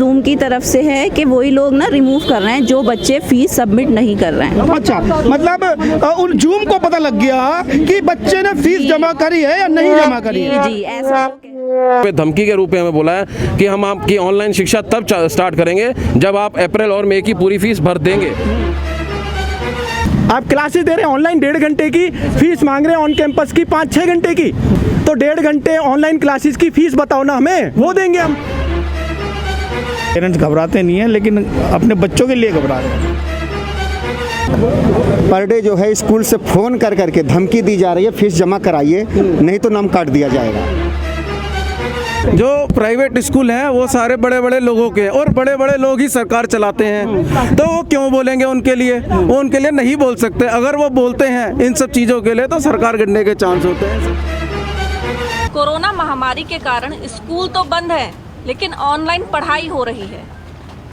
Zoom की तरफ से है कि वही लोग ना रिमूव कर रहे हैं जो बच्चे फीस सबमिट नहीं कर रहे हैं। अच्छा, मतलब उन जूम को पता लग गया कि बच्चे ने फीस जमा करी है या नहीं जमा करी है। जी ऐसा धमकी के रूप में हमें बोला है कि हम आपकी ऑनलाइन शिक्षा तब स्टार्ट करेंगे जब आप अप्रैल और मई की पूरी फीस भर देंगे। आप क्लासेस दे रहे हैं ऑनलाइन 1.5 घंटे की, फीस मांग रहे हैं ऑन कैंपस की 5-6 घंटे की, तो 1.5 घंटे ऑनलाइन क्लासेस की फीस बताओ ना हमें, वो देंगे हम। पेरेंट्स घबराते नहीं हैं लेकिन अपने बच्चों के लिए घबरा रहे हैं। पर डे जो है स्कूल से फ़ोन कर करके धमकी दी जा रही है, फीस जमा कराइए नहीं तो नाम काट दिया जाएगा। जो प्राइवेट स्कूल हैं वो सारे बड़े बड़े लोगों के और बड़े बड़े लोग ही सरकार चलाते हैं, तो वो क्यों बोलेंगे उनके लिए? वो उनके लिए नहीं बोल सकते। अगर वो बोलते हैं इन सब चीज़ों के लिए तो सरकार गिरने के चांस होते हैं। कोरोना महामारी के कारण स्कूल तो बंद है लेकिन ऑनलाइन पढ़ाई हो रही है।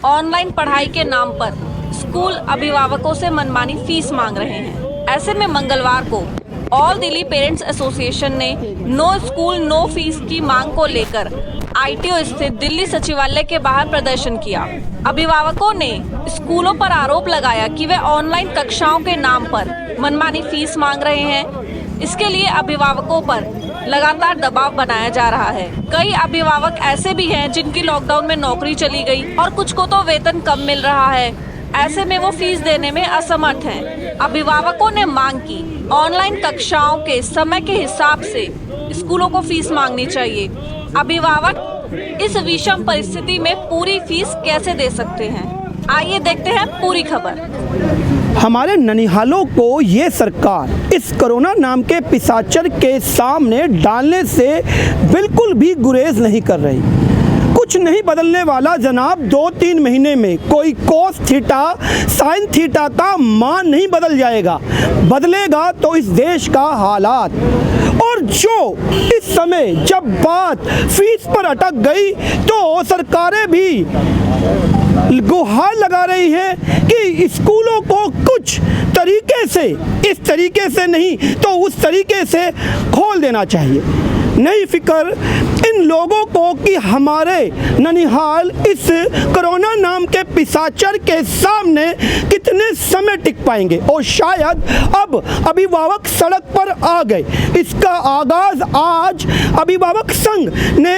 ऑनलाइन पढ़ाई के नाम पर स्कूल अभिभावकों से मनमानी फीस मांग रहे हैं। ऐसे में मंगलवार को ऑल दिल्ली पेरेंट्स एसोसिएशन ने नो स्कूल नो फीस की मांग को लेकर आईटीओ स्थित दिल्ली सचिवालय के बाहर प्रदर्शन किया। अभिभावकों ने स्कूलों पर आरोप लगाया कि वे ऑनलाइन कक्षाओं के नाम पर मनमानी फीस मांग रहे हैं। इसके लिए अभिभावकों पर लगातार दबाव बनाया जा रहा है। कई अभिभावक ऐसे भी हैं जिनकी लॉकडाउन में नौकरी चली गई और कुछ को तो वेतन कम मिल रहा है। ऐसे में वो फीस देने में असमर्थ हैं। अभिभावकों ने मांग की ऑनलाइन कक्षाओं के समय के हिसाब से स्कूलों को फीस मांगनी चाहिए। अभिभावक इस विषम परिस्थिति में पूरी फीस कैसे दे सकते हैं? आइए देखते हैं पूरी खबर। हमारे ननिहालों को ये सरकार इस कोरोना नाम के पिशाचर के सामने डालने से बिल्कुल भी गुरेज नहीं कर रही। कुछ नहीं बदलने वाला जनाब, 2-3 महीने में कोई कोस थीटा साइन थीटा का मान नहीं बदल जाएगा। बदलेगा तो इस देश का हालात। और जो इस समय जब बात फीस पर अटक गई तो सरकारें भी गुहार लगा रही है कि स्कूलों को कुछ तरीके से, इस तरीके से नहीं तो उस तरीके से खोल देना चाहिए। नहीं फिक्र इन लोगों को कि हमारे ननिहाल इस कोरोना नाम के पिशाचर के सामने कितने समय टिक पाएंगे। और शायद अब अभिभावक सड़क पर आ गए। इसका आगाज आज अभिभावक संघ ने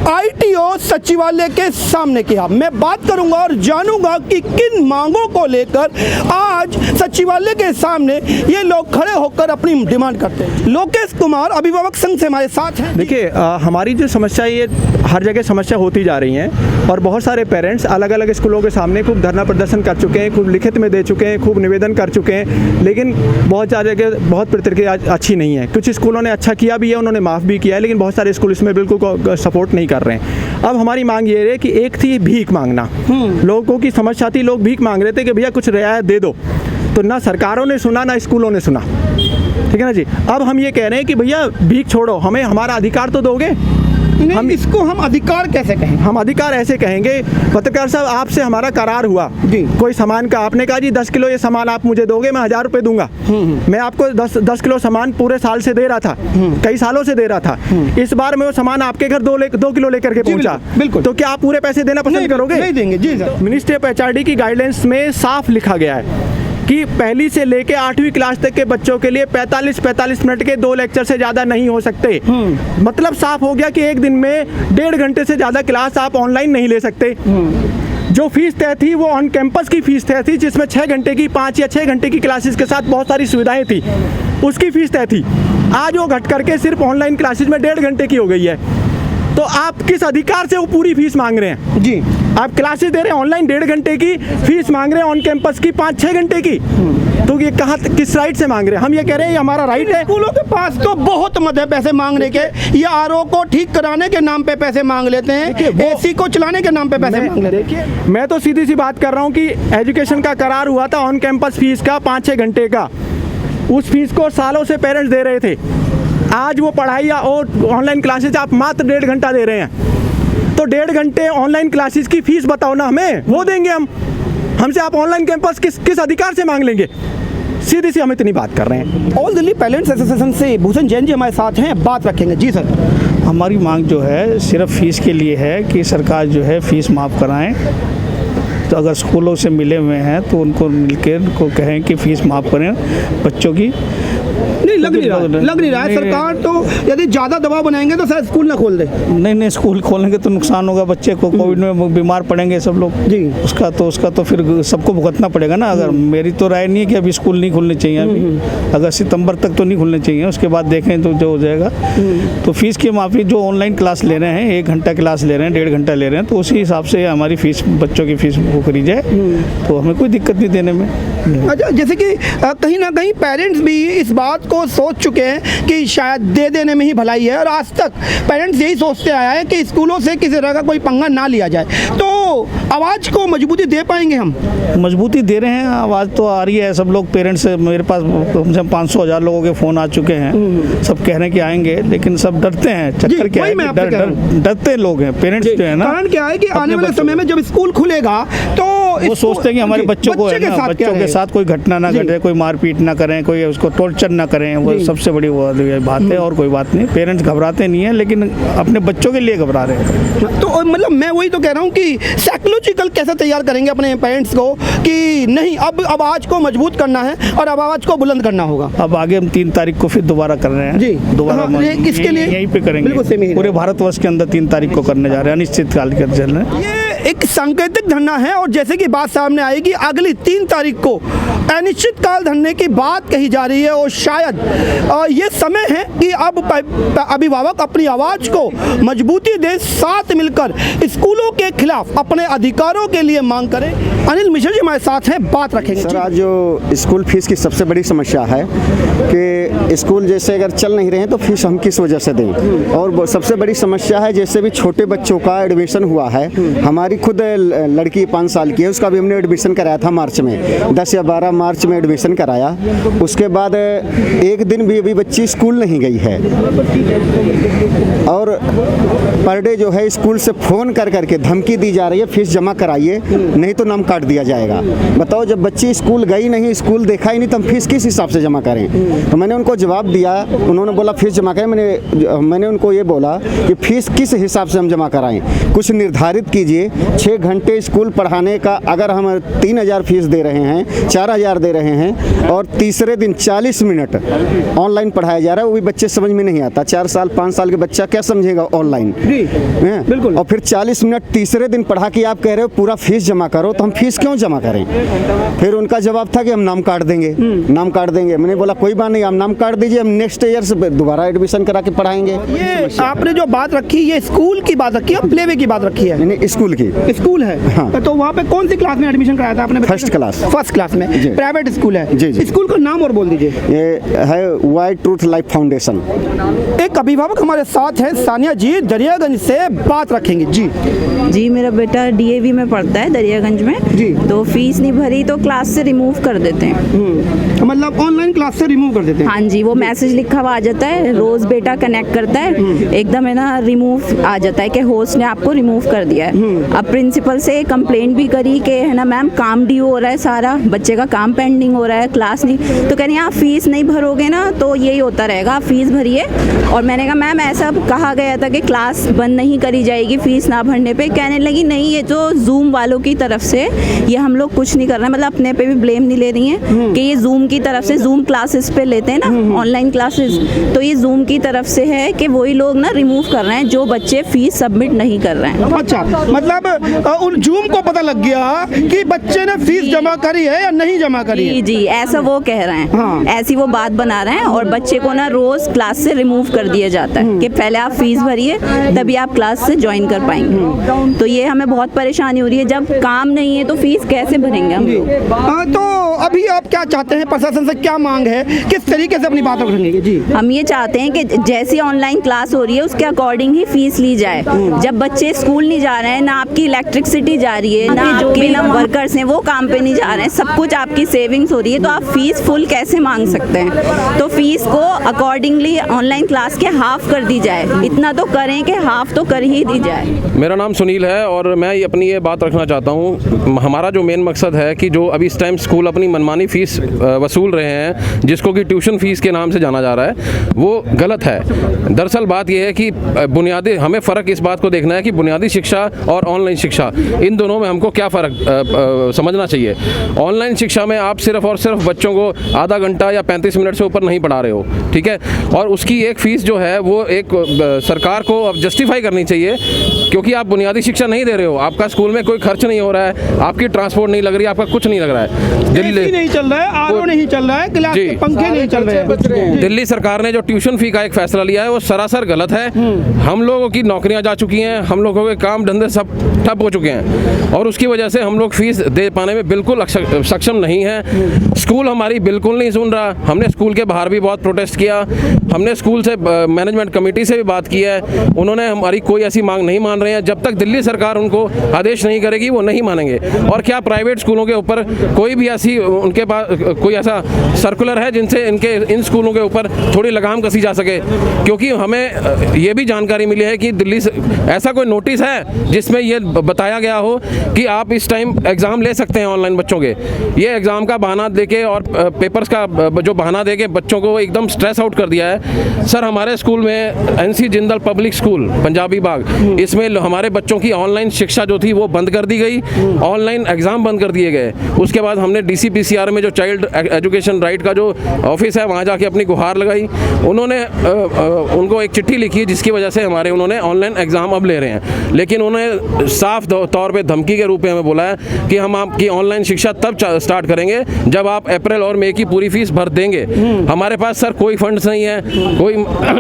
आईटीओ सचिवालय के सामने किया। मैं बात करूंगा और जानूंगा कि किन मांगों को लेकर आज सचिवालय के सामने ये लोग खड़े होकर अपनी डिमांड करते हैं। लोकेश कुमार अभिभावक संघ से हमारे साथ हैं। देखिए, हमारी जो समस्या ये हर जगह समस्या होती जा रही हैं और बहुत सारे पेरेंट्स अलग अलग स्कूलों के सामने खूब धरना प्रदर्शन कर चुके हैं, खूब लिखित में दे चुके हैं, खूब निवेदन कर चुके हैं, लेकिन बहुत सारे जगह बहुत प्रतिक्रिया अच्छी नहीं है। कुछ स्कूलों ने अच्छा किया भी है, उन्होंने माफ़ भी किया है, लेकिन बहुत सारे स्कूल इसमें बिल्कुल सपोर्ट नहीं कर रहे हैं। अब हमारी मांग ये है कि एक थी भीख मांगना, लोगों की समस्या थी, लोग भीख मांग रहे थे कि भैया कुछ रियायत दे दो, तो ना सरकारों ने सुना ना स्कूलों ने सुना। ठीक है ना जी। अब हम ये कह रहे हैं कि भैया भीख छोड़ो, हमें हमारा अधिकार तो दोगे। हम इसको हम अधिकार कैसे कहें? हम अधिकार ऐसे कहेंगे, पत्रकार साहब आपसे हमारा करार हुआ जी, कोई सामान का, आपने कहा जी 10 किलो ये सामान आप मुझे दोगे, मैं 1000 रुपये दूंगा। मैं आपको 10 किलो सामान पूरे साल से दे रहा था, कई सालों से दे रहा था। इस बार मैं वो सामान आपके घर 2 किलो लेकर के पहुंचा, बिल्कुल। तो क्या आप पूरे पैसे देना पसंद करोगे? नहीं देंगे जी सर। मिनिस्ट्री ऑफ एचआरडी की गाइडलाइंस में साफ लिखा गया है कि पहली से लेके 8वीं क्लास तक के बच्चों के लिए 45 मिनट के 2 लेक्चर से ज़्यादा नहीं हो सकते। मतलब साफ हो गया कि एक दिन में 1.5 घंटे से ज़्यादा क्लास आप ऑनलाइन नहीं ले सकते। जो फीस तय थी वो ऑन कैंपस की फीस तय थी, जिसमें 6 घंटे की 5 या 6 घंटे की क्लासेस के साथ बहुत सारी सुविधाएं थी, उसकी फीस तय थी। आज वो घट करके सिर्फ ऑनलाइन क्लासेस में 1.5 घंटे की हो गई है। तो आप किस अधिकार से वो पूरी फीस मांग रहे हैं? जी, आप क्लासेस दे रहे हैं ऑनलाइन 1.5 घंटे की, फीस मांग रहे हैं ऑन कैंपस की 5-6 घंटे की, तो ये कहाँ किस राइट से मांग रहे हैं? हम ये कह रहे हैं ये हमारा राइट है। स्कूलों के पास तो बहुत मत है पैसे मांगने के। ये आरओ को ठीक कराने के नाम पे पैसे मांग लेते हैं, एसी को चलाने के नाम पे पैसे मांग लेते हैं। मैं तो सीधी सी बात कर रहा हूँ कि एजुकेशन का करार हुआ था ऑन कैंपस फीस का 5-6 घंटे का, उस फीस को सालों से पेरेंट्स दे रहे थे। आज वो पढ़ाई और ऑनलाइन क्लासेज आप मात्र 1.5 घंटा दे रहे हैं, तो 1.5 घंटे ऑनलाइन क्लासेस की फीस बताओ ना हमें, वो देंगे हम। हमसे आप ऑनलाइन कैंपस किस अधिकार से मांग लेंगे? सीधी सी हम इतनी बात कर रहे हैं। ऑल दिल्ली पेरेंट्स एसोसिएशन से भूषण जैन जी हमारे साथ हैं, बात रखेंगे। जी सर। हमारी मांग जो है सिर्फ फ़ीस के लिए है कि सरकार जो है फ़ीस माफ़ कराएं। तो अगर स्कूलों से मिले हुए हैं तो उनको मिलकर उनको कहें कि फ़ीस माफ़ करें बच्चों की। नहीं लग नहीं रहा है सरकार तो यदि ज़्यादा दबाव बनाएंगे तो शायद स्कूल ना खोल दे। नहीं स्कूल खोलेंगे तो नुकसान होगा, बच्चे को कोविड में बीमार पड़ेंगे सब लोग जी। उसका तो फिर सबको भुगतना पड़ेगा ना। अगर मेरी तो राय नहीं है कि अभी स्कूल नहीं खुलने चाहिए, अभी अगर सितंबर तक तो नहीं खुलने चाहिए, उसके बाद देखें तो जो हो जाएगा। तो फीस की माफ़ी जो ऑनलाइन क्लास ले रहे हैं, 1 घंटा क्लास ले रहे हैं, 1.5 घंटा ले रहे हैं, तो उसी हिसाब से हमारी फीस बच्चों की फीस वो करी जाए तो हमें कोई दिक्कत नहीं देने में। अच्छा, जैसे कि कहीं ना कहीं पेरेंट्स भी इस बात को सोच चुके हैं कि शायद दे देने में ही भलाई है, और आज तक पेरेंट्स यही सोचते आया है कि स्कूलों से किसी तरह का कोई पंगा ना लिया जाए। तो आवाज़ को मजबूती दे पाएंगे हम? मजबूती दे रहे हैं, आवाज़ तो आ रही है। सब लोग पेरेंट्स, मेरे पास कम से कम 500,000 लोगों के फ़ोन आ चुके हैं, सब कह रहे हैं कि आएंगे, लेकिन सब डरते हैं। चक्कर क्या है, डरते लोग हैं पेरेंट्स जो है ना। कारण क्या है कि आने वाले समय में जब स्कूल खुलेगा तो वो सोचते हैं कि हमारे बच्चों के साथ कोई घटना ना घटे, कोई मारपीट ना करें, कोई उसको टॉर्चर ना करें। वो सबसे बड़ी वो बात है, और कोई बात नहीं। पेरेंट्स घबराते नहीं है, लेकिन अपने बच्चों के लिए घबरा रहे हैं। तो मतलब मैं वही तो कह रहा हूँ कि साइकोलॉजिकल कैसे तैयार करेंगे अपने पेरेंट्स को कि नहीं, अब आवाज़ को मजबूत करना है और अब आवाज़ को बुलंद करना होगा। अब आगे हम 3 तारीख को फिर दोबारा कर रहे हैं जी। दोबारा इसके लिए यहीं पे करेंगे, पूरे भारतवर्ष के अंदर 3 तारीख को करने जा रहे हैं, अनिश्चितकाल के चल रहे हैं। ये एक सांकेतिक धरना है, और जैसे कि बात सामने आएगी अगली 3 तारीख को अनिश्चितकाल धरने की बात कही जा रही है, और शायद ये समय है कि अब अभिभावक अपनी आवाज़ को मजबूती दे, साथ मिलकर स्कूलों के खिलाफ अपने अधिकारों के लिए मांग करें। अनिल मिश्रा जी हमारे साथ हैं, बात रखेंगे। सर, आज जो स्कूल फीस की सबसे बड़ी समस्या है कि स्कूल जैसे अगर चल नहीं रहे हैं तो फीस हम किस वजह से दें, और सबसे बड़ी समस्या है जैसे भी छोटे बच्चों का एडमिशन हुआ है। हमारी खुद लड़की 5 साल की है, उसका भी हमने एडमिशन कराया था मार्च में, 10 या 12 मार्च में एडमिशन कराया। उसके बाद 1 दिन भी अभी बच्ची स्कूल नहीं गई है, और पर डे जो है स्कूल से फ़ोन कर करके धमकी दी जा रही है, फीस जमा कराइए नहीं तो नाम काट दिया जाएगा। बताओ, जब बच्ची स्कूल गई नहीं, स्कूल देखा ही नहीं, तो हम फीस किस हिसाब से जमा करें? तो मैंने उनको जवाब दिया, उन्होंने बोला फीस जमा करें। मैंने उनको ये बोला कि फ़ीस किस हिसाब से हम जमा कराएं, कुछ निर्धारित कीजिए। 6 घंटे स्कूल पढ़ाने का अगर हम 3,000 फीस दे रहे हैं, 4,000 दे रहे हैं, और तीसरे दिन 40 मिनट ऑनलाइन पढ़ाया जा रहा है, वो भी बच्चे समझ में नहीं आता। 4 साल 5 साल के बच्चा क्या समझेगा ऑनलाइन? बिल्कुल। और फिर 40 मिनट तीसरे दिन पढ़ा के आप कह रहे हो पूरा फीस जमा करो, तो हम फीस क्यों जमा करें? फिर उनका जवाब था कि हम नाम काट देंगे, नाम काट देंगे। मैंने बोला कोई बात नहीं, आप नाम काट दीजिए, हम नेक्स्ट ईयर से दोबारा एडमिशन करा के पढ़ाएंगे। ये आपने जो बात रखी, ये स्कूल की बात रखी है, प्ले वे की बात रखी है? नहीं, स्कूल की। स्कूल है। हाँ। तो वहाँ पे कौन सी क्लास में एडमिशन कराया था आपने? फर्स्ट क्लास में। प्राइवेट स्कूल है? जी। स्कूल का नाम और बोल दीजिए। ये है वाइट ट्रूथ लाइफ फाउंडेशन। एक अभिभावक हमारे साथ है, सानिया जी, दरियागंज से, बात रखेंगे। जी, मेरा बेटा DAV में पढ़ता है, दरियागंज में जी। तो फीस नहीं भरी तो क्लास से रिमूव कर देते हैं। मतलब ऑनलाइन क्लास से रिमूव कर देते हैं? हाँ जी, वो मैसेज लिखा हुआ आ जाता है, रोज बेटा कनेक्ट करता है, एकदम है ना रिमूव आ जाता है कि होस्ट ने आपको रिमूव कर दिया है। अब प्रिंसिपल से कंप्लेंट भी करी कि है ना मैम काम ड्यू हो रहा है, सारा बच्चे का काम पेंडिंग हो रहा है, क्लास नहीं, तो कह रही आप फीस नहीं भरोगे ना तो यही होता रहेगा, आप फीस भरिए। और मैंने कहा मैम ऐसा कहा गया था कि क्लास बंद नहीं करी जाएगी फीस ना भरने पे। कहने लगी नहीं, ये जो जूम वालों की तरफ से ये हम लोग कुछ नहीं कर रहे हैं, मतलब अपने पे भी ब्लेम नहीं ले रही हैं कि ये जूम की तरफ से, जूम क्लासेस पे लेते हैं ना ऑनलाइन क्लासेस, तो ये जूम की तरफ से है कि वही लोग ना रिमूव कर रहे हैं जो बच्चे फीस सबमिट नहीं कर रहे हैं। अच्छा, मतलब उन जूम को पता लग गया कि बच्चे ने फीस जमा करी है या नहीं जमा करी है? जी, ऐसा वो कह रहे हैं। हाँ। ऐसी वो बात बना रहे हैं, और बच्चे को ना रोज क्लास से रिमूव कर दिया जाता है कि पहले आप फीस भरिए तभी आप क्लास से ज्वाइन कर पाएंगे। तो ये हमें बहुत परेशानी हो रही है, जब काम नहीं है तो फीस कैसे भरेंगे हम लोग? तो अभी आप क्या चाहते हैं, प्रशासन से क्या मांग है, किस तरीके से अपनी बात रखेंगे? जी, हम ये चाहते हैं कि जैसी ऑनलाइन क्लास हो रही है उसके अकॉर्डिंग ही फीस ली जाए। जब बच्चे स्कूल नहीं जा रहे हैं, ना आपकी इलेक्ट्रिसिटी जा रही है, ना जो भी वर्कर्स हैं वो काम पे नहीं जा रहे हैं, सब कुछ आपकी सेविंग्स हो रही है, तो आप फीस फुल कैसे मांग सकते हैं? तो फीस को अकॉर्डिंगली ऑनलाइन क्लास के हाफ कर दी जाए, इतना तो करें कि हाफ तो कर ही दी जाए। मेरा नाम सुनील अनिल है और मैं अपनी ये बात रखना चाहता हूँ। हमारा जो मेन मकसद है कि जो अभी इस टाइम स्कूल अपनी मनमानी फ़ीस वसूल रहे हैं, जिसको कि ट्यूशन फ़ीस के नाम से जाना जा रहा है, वो गलत है। दरअसल बात यह है कि बुनियादी हमें फ़र्क इस बात को देखना है कि बुनियादी शिक्षा और ऑनलाइन शिक्षा, इन दोनों में हमको क्या फ़र्क समझना चाहिए। ऑनलाइन शिक्षा में आप सिर्फ़ और सिर्फ बच्चों को आधा घंटा या 35 मिनट से ऊपर नहीं पढ़ा रहे हो, ठीक है, और उसकी एक फ़ीस जो है वो एक सरकार को अब जस्टिफाई करनी चाहिए, क्योंकि आप बुनियादी शिक्षा नहीं दे रहे हो, आपका स्कूल में कोई खर्च नहीं हो रहा है, आपकी ट्रांसपोर्ट नहीं लग रही, आपका कुछ नहीं लग रहा है। दिल्ली नहीं चल रहा है, आरओ नहीं चल रहा है, क्लास के पंखे नहीं चल रहे हैं। दिल्ली सरकार ने जो ट्यूशन फी का एक फैसला लिया है वो सरासर गलत है। हम लोगों की नौकरियां जा चुकी हैं, हम लोगों के काम धंधे सब ठप हो चुके हैं और उसकी वजह से हम लोग फीस दे पाने में बिल्कुल सक्षम नहीं है। स्कूल हमारी बिल्कुल नहीं सुन रहा। हमने स्कूल के बाहर भी बहुत प्रोटेस्ट किया, हमने स्कूल से मैनेजमेंट कमेटी से भी बात की है, उन्होंने हमारी कोई ऐसी मांग नहीं मान रहे हैं। जब तक दिल्ली सरकार उनको आदेश नहीं करेगी वो नहीं मानेंगे। और क्या प्राइवेट स्कूलों के ऊपर कोई भी ऐसी उनके पास कोई ऐसा सर्कुलर है जिनसे इन स्कूलों के ऊपर थोड़ी लगाम कसी जा सके? क्योंकि हमें ये भी जानकारी मिली है कि दिल्ली से ऐसा कोई नोटिस है जिसमें ये बताया गया हो कि आप इस टाइम एग्ज़ाम ले सकते हैं ऑनलाइन बच्चों के। ये एग्ज़ाम का बहाना देके और पेपर्स का जो बहाना देके बच्चों को एकदम स्ट्रेस आउट कर दिया है। सर, हमारे स्कूल में NC Jindal public school Punjabi Bagh, इसमें हमारे बच्चों की ऑनलाइन शिक्षा जो थी वो बंद कर दी गई, ऑनलाइन एग्ज़ाम बंद कर दिए गए। उसके बाद हमने DCPCR में जो चाइल्ड एजुकेशन राइट का जो ऑफिस है वहाँ जाके अपनी गुहार लगाई। उन्होंने उनको एक चिट्ठी लिखी जिसकी वजह से उन्होंने ऑनलाइन एग्ज़ाम अब ले रहे हैं, लेकिन उन्होंने साफ तौर पे धमकी के रूप में हमें बोला है कि हम आपकी ऑनलाइन शिक्षा तब स्टार्ट करेंगे जब आप अप्रैल और मई की पूरी फीस भर देंगे। हमारे पास सर कोई फंड्स नहीं है, कोई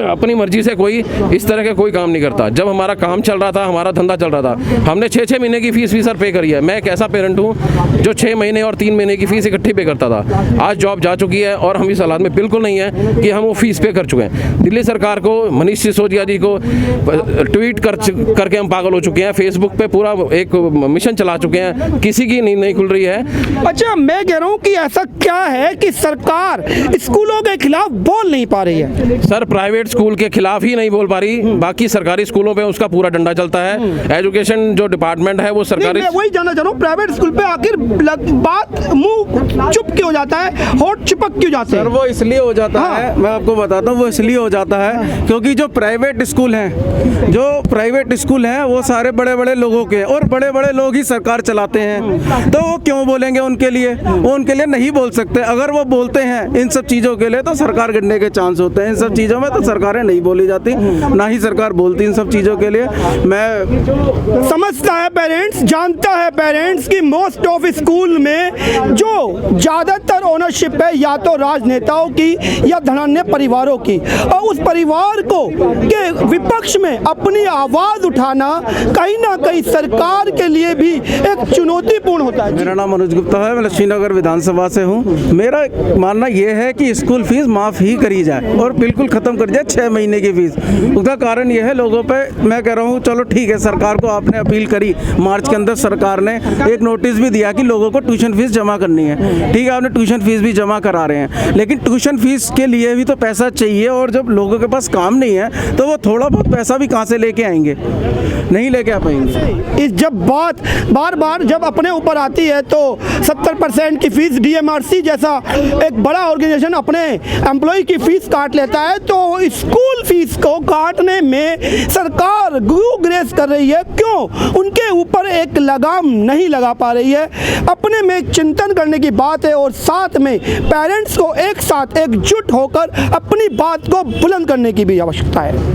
अपनी मर्जी से कोई इस तरह के कोई काम नहीं करता। जब हमारा काम चल रहा था, हमारा धंधा चल रहा था, हमने 6-6 महीने की फीस भी सर पे करी है। मैं एक ऐसा पेरेंट हूँ जो 6 महीने और 3 महीने की फीस इकट्ठी पे करता था। आज जॉब जा चुकी है और हम इस हालात में बिल्कुल नहीं है कि हम वो फीस पे कर चुके हैं। दिल्ली सरकार को, मनीष सिसोदिया जी को ट्वीट करके हम पागल हो चुके हैं। फेसबुक पे पूरा एक मिशन चला चुके हैं, किसी की नींद नहीं खुल रही है। अच्छा, मैं कह रहा हूँ कि ऐसा क्या है कि सरकार स्कूलों के खिलाफ बोल नहीं पा रही है? सर, प्राइवेट स्कूल के खिलाफ ही नहीं बोल पा रही, बाकी सरकारी स्कूलों पे उसका पूरा डंडा चलता है। एजुकेशन जो डिपार्टमेंट है वो सरकारी। मैं वही जानना चाह रहा हूँ, प्राइवेट स्कूल पे आखिर बात मुंह चुप क्यों जाता है, होठ चिपक क्यों जाते हैं? सर, वो इसलिए हो जाता है, मैं आपको बताता हूँ, वो इसलिए हो जाता है क्योंकि जो प्राइवेट स्कूल हैं वो सारे बड़े बड़े लोगों के, और बड़े बड़े लोग ही सरकार चलाते हैं। तो वो क्यों बोलेंगे उनके लिए? वो उनके लिए नहीं बोल सकते। अगर वो बोलते हैं इन सब चीज़ों के लिए तो सरकार गिरने के चांस होते हैं। इन सब चीज़ों में तो सरकारें नहीं बोली जाती, ना ही सरकार बोलती इन सब चीज़ों के लिए। मैं समझता है पेरेंट्स, जानता है पेरेंट्स कि मोस्ट ऑफ स्कूल में जो ज़्यादातर ओनरशिप है या तो राजनेताओं की या धनाढ्य परिवारों की, और उस परिवार को के विपक्ष में अपनी आवाज़ उठाना कहीं ना कहीं सरकार के लिए भी एक चुनौतीपूर्ण होता है। मेरा नाम मनोज गुप्ता है, मैं लक्ष्मीनगर विधानसभा से हूँ। मेरा मानना ये है कि स्कूल फीस माफ़ ही करी जाए और बिल्कुल ख़त्म कर जाए 6 महीने की फीस। उसका कारण ये है, लोगों पे मैं कह रहा हूँ, चलो ठीक है, सरकार को आपने अपील करी, मार्च के अंदर सरकार ने एक नोटिस भी दिया कि लोगों को ट्यूशन फीस जमा करनी है। ठीक है, आपने ट्यूशन फीस भी जमा करा रहे हैं, लेकिन ट्यूशन फीस के लिए भी तो पैसा चाहिए, और जब लोगों के पास काम नहीं है तो वो थोड़ा बहुत पैसा भी कहाँ से लेके आएंगे? नहीं लेके आ पाएंगे। इस जब बात बार बार जब अपने ऊपर आती है तो 70% की फीस DMRC जैसा एक बड़ा ऑर्गेनाइजेशन अपने एम्प्लॉय की फीस काट लेता है, तो स्कूल फीस को काटने में सरकार क्यों ग्रेस कर रही है? क्यों उनके ऊपर एक लगाम नहीं लगा पा रही है? अपने में एक चिंतन करने की बात है, और साथ में पेरेंट्स को एक साथ एकजुट होकर अपनी बात को बुलंद करने की भी आवश्यकता है।